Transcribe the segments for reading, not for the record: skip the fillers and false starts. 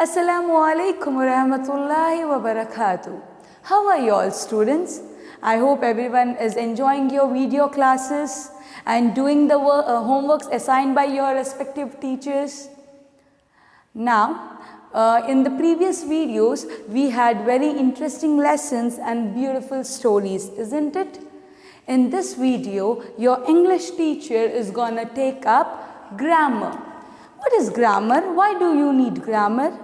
Assalamu alaikum wa rahmatullahi wa barakatuh. How are you all students? I hope everyone is enjoying your video classes and doing the homeworks assigned by your respective teachers. Now, in the previous videos, we had very interesting lessons and beautiful stories, isn't it? In this video, your English teacher is gonna take up grammar. What is grammar? Why do you need grammar?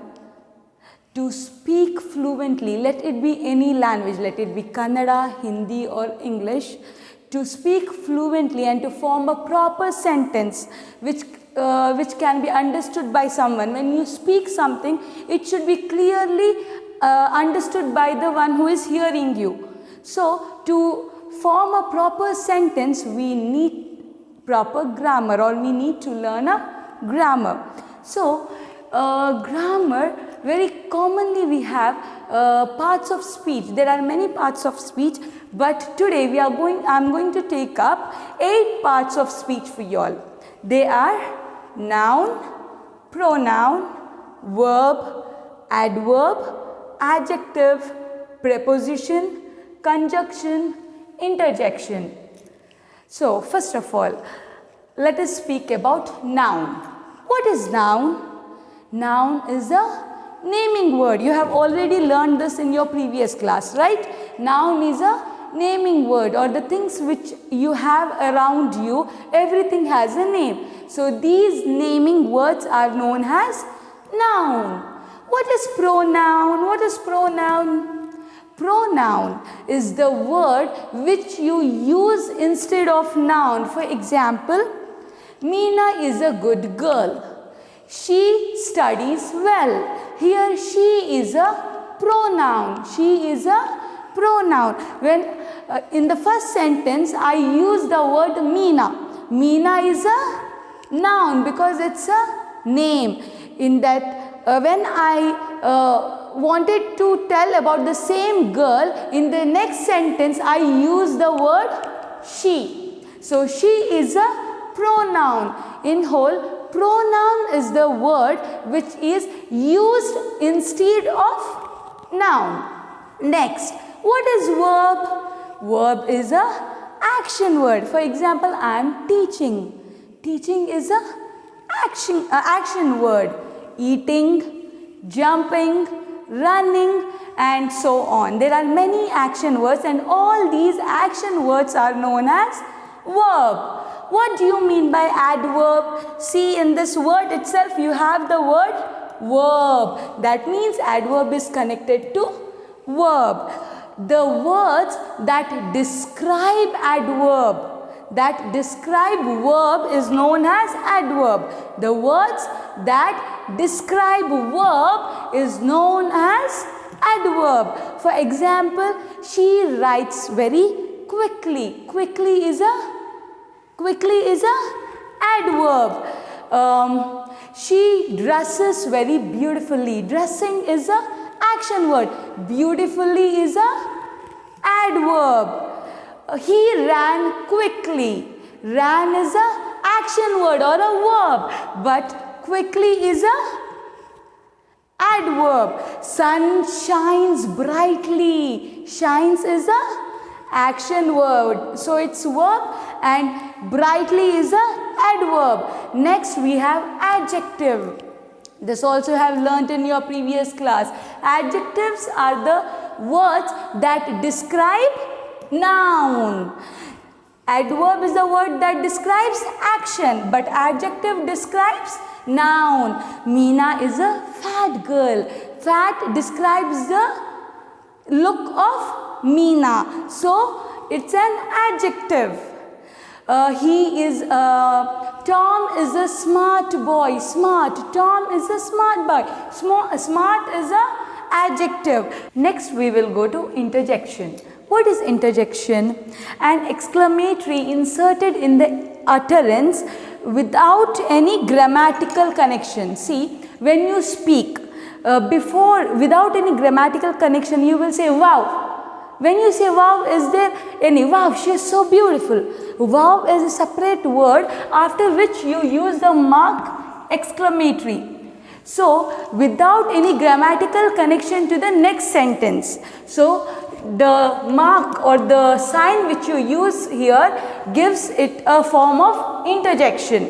To speak fluently, let it be any language, let it be Kannada, Hindi or English. To speak fluently and to form a proper sentence which can be understood by someone. When you speak something, it should be clearly understood by the one who is hearing you. So, to form a proper sentence, we need proper grammar, or we need to learn a grammar. So, grammar, very commonly we have parts of speech. There are many parts of speech, but today I'm going to take up 8 parts of speech for you all. They are noun, pronoun, verb, adverb, adjective, preposition, conjunction, interjection. So, first of all, let us speak about noun. What is noun? Noun is a naming word. You have already learned this in your previous class, right? Noun is a naming word, or the things which you have around you, everything has a name. So, these naming words are known as noun. What is pronoun? What is pronoun? Pronoun is the word which you use instead of noun. For example, Meena is a good girl. She studies well. Here she is a pronoun. She is a pronoun. When in the first sentence I use the word Meena. Meena is a noun because it's a name. In that when I wanted to tell about the same girl, in the next sentence I use the word she. So, she is a pronoun. In whole, pronoun is the word which is used instead of noun. Next, what is verb? Verb is a action word. For example, I am teaching. Teaching is a action word. Eating, jumping, running, and so on. There are many action words, and all these action words are known as verb. What do you mean by adverb? See, in this word itself you have the word verb. That means adverb is connected to verb. The words that describe verb is known as adverb. The words that describe verb is known as adverb. For example, she writes very quickly. Quickly is a adverb. She dresses very beautifully. Dressing is a action word. Beautifully is a adverb. He ran quickly. Ran is a action word or a verb, but quickly is a adverb. Sun shines brightly. Shines is a action word. So, it's verb, and brightly is a adverb. Next, we have adjective. This also have learnt in your previous class. Adjectives are the words that describe noun. Adverb is the word that describes action, but adjective describes noun. Meena is a fat girl. Fat describes the look of Meena. So, it's an adjective. Tom is a smart boy. Smart. Tom is a smart boy. Smart is a adjective. Next, we will go to interjection. What is interjection? An exclamatory inserted in the utterance without any grammatical connection. See, when you speak, without any grammatical connection, you will say wow. When you say wow, is there any wow, she is so beautiful. Wow is a separate word after which you use the mark exclamatory. So without any grammatical connection to the next sentence. So the mark or the sign which you use here gives it a form of interjection.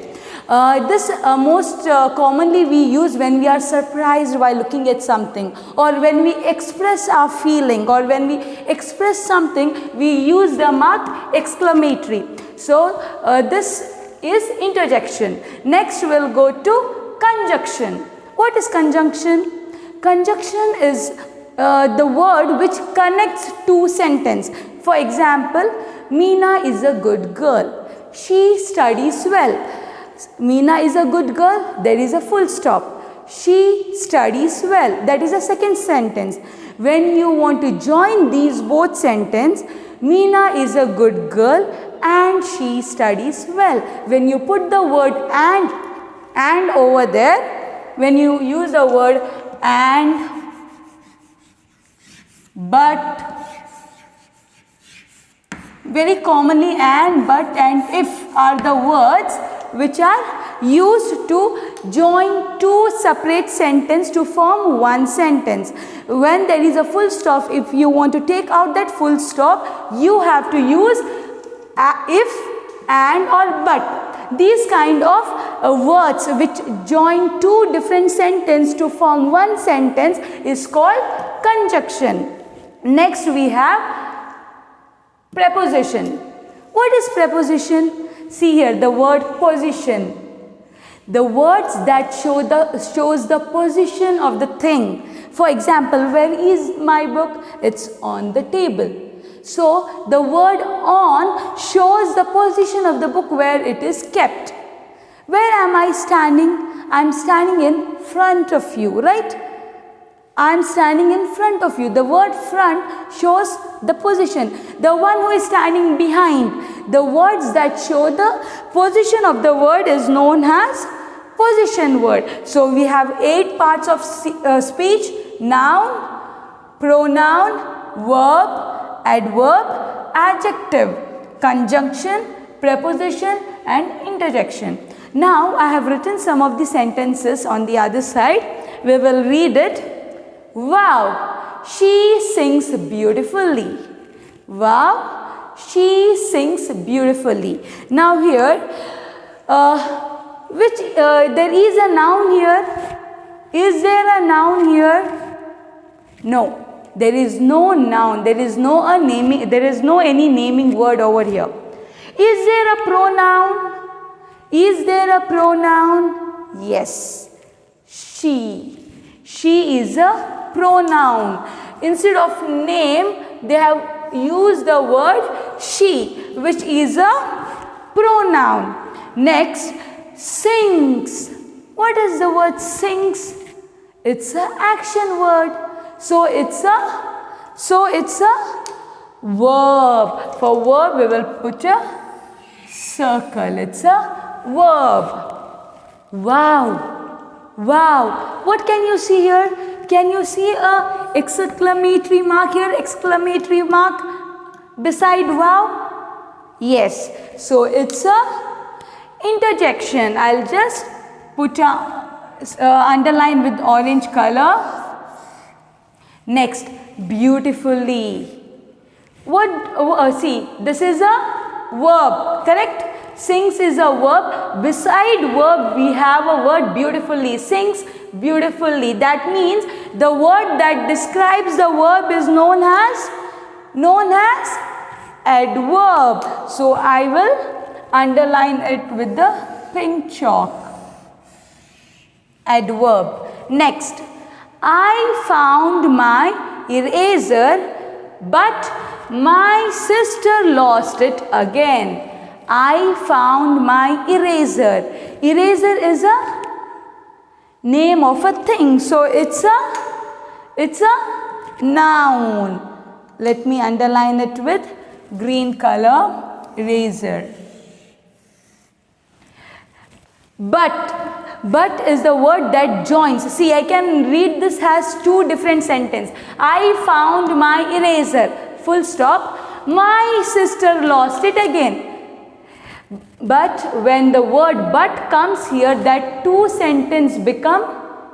This most commonly we use when we are surprised while looking at something, or when we express our feeling, or when we express something, we use the mark exclamatory. So this is interjection. Next we'll go to conjunction. What is conjunction? Conjunction is the word which connects two sentences. For example, Meena is a good girl. She studies well. Meena is a good girl. There is a full stop. She studies well. That is a second sentence. When you want to join these both sentences, Meena is a good girl and she studies well. When you put the word and over there, when you use the word and, but, very commonly and, but and if are the words which are used to join two separate sentences to form one sentence. When there is a full stop, if you want to take out that full stop, you have to use if, and or but. These kind of words which join two different sentences to form one sentence is called conjunction. Next we have preposition. What is preposition? See here the word position. The words that shows the position of the thing. For example, where is my book? It's on the table. So the word on shows the position of the book where it is kept. Where am I standing? I am standing in front of you, right? I am standing in front of you. The word front shows the position. The one who is standing behind. The words that show the position of the word is known as position word. So we have 8 parts of speech: noun, pronoun, verb, adverb, adjective, conjunction, preposition and interjection. Now I have written some of the sentences on the other side. We will read it. Wow, she sings beautifully. Wow, she sings beautifully. Now here, there is a noun here. Is there a noun here? No, there is no noun. There is no any naming word over here. Is there a pronoun? Is there a pronoun? Yes, she. She is a pronoun. Instead of name, they have used the word she, which is a pronoun. Next, sings. What is the word sings? It's an action word. So it's a verb. For verb, we will put a circle. It's a verb. Wow. Wow. What can you see here? Can you see a exclamatory mark here? Exclamatory mark beside wow? Yes. So it's a interjection. I'll just put a underline with orange color. Next, beautifully. See, this is a verb, correct? Sings is a verb. Beside verb, we have a word beautifully. Sings beautifully. That means the word that describes the verb is known as adverb. So I will underline it with the pink chalk. Adverb. Next, I found my eraser, but my sister lost it again. I found my eraser. Eraser is a name of a thing. So it's a noun. Let me underline it with green color. Eraser. But is the word that joins. See, I can read this as 2 different sentences. I found my eraser. Full stop. My sister lost it again. But when the word but comes here, that 2 sentences become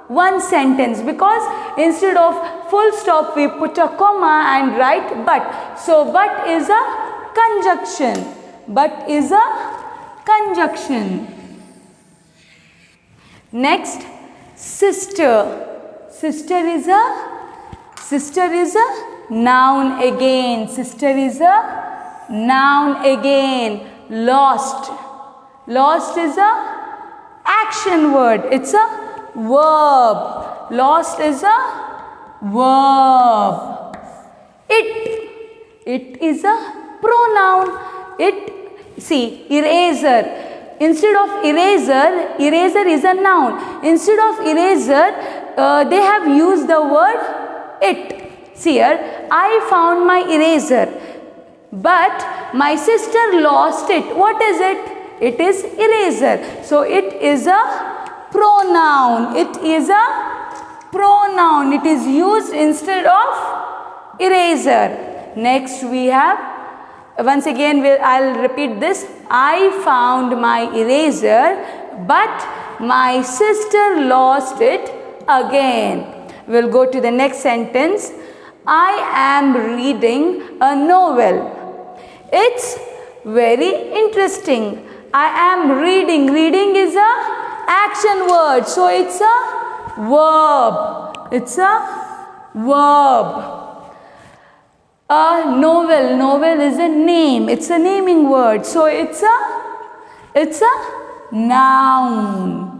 one sentence, because instead of full stop we put a comma and write but. So but is a conjunction. But is a conjunction. Next, sister. Sister is a noun again. Sister is a noun again. Lost. Lost is a action word. It's a verb. Lost is a verb. It is a pronoun. Eraser. Instead of eraser, eraser is a noun. Instead of eraser, they have used the word it. See here, I found my eraser, but my sister lost it. What is it? It is eraser. So it is a pronoun. It is a pronoun. It is used instead of eraser. Next we have, once again I'll repeat this. I found my eraser, but my sister lost it again. We'll go to the next sentence. I am reading a novel. It's very interesting. I am reading. Reading is a action word. So it's a verb. It's a verb. A novel. Novel is a name. It's a naming word. So it's a noun.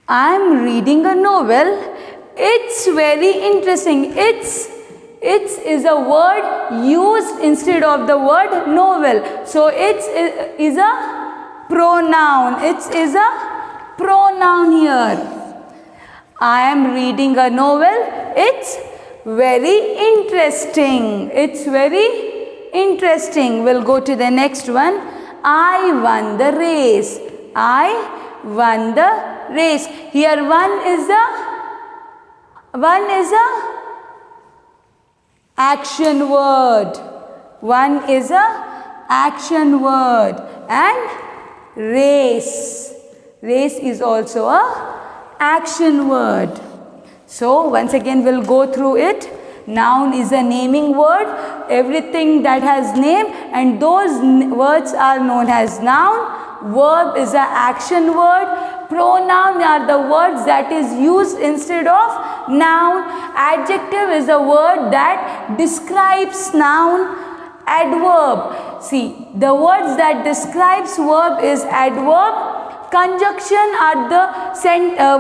I'm reading a novel. It's very interesting. It's is a word used instead of the word novel. So it is a pronoun. It is a pronoun here. I am reading a novel. It's very interesting. It's very interesting. We'll go to the next one. I won the race. I won the race. Here one is a action word. One is a action word. And race. Race is also a action word. So once again we'll go through it. Noun is a naming word. Everything that has name, and those words are known as noun. Verb is an action word. Pronoun are the words that is used instead of noun. Adjective is a word that describes noun. Adverb. See, the words that describes verb is adverb. Conjunction are the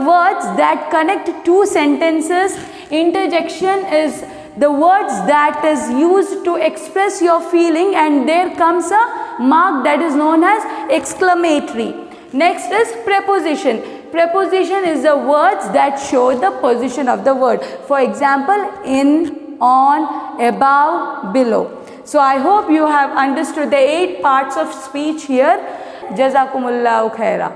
words that connect two sentences. Interjection is the words that is used to express your feeling, and there comes a mark that is known as exclamatory. Next is preposition. Preposition is the words that show the position of the word. For example, in, on, above, below. So I hope you have understood the 8 parts of speech here. Jazakumullahu khaira.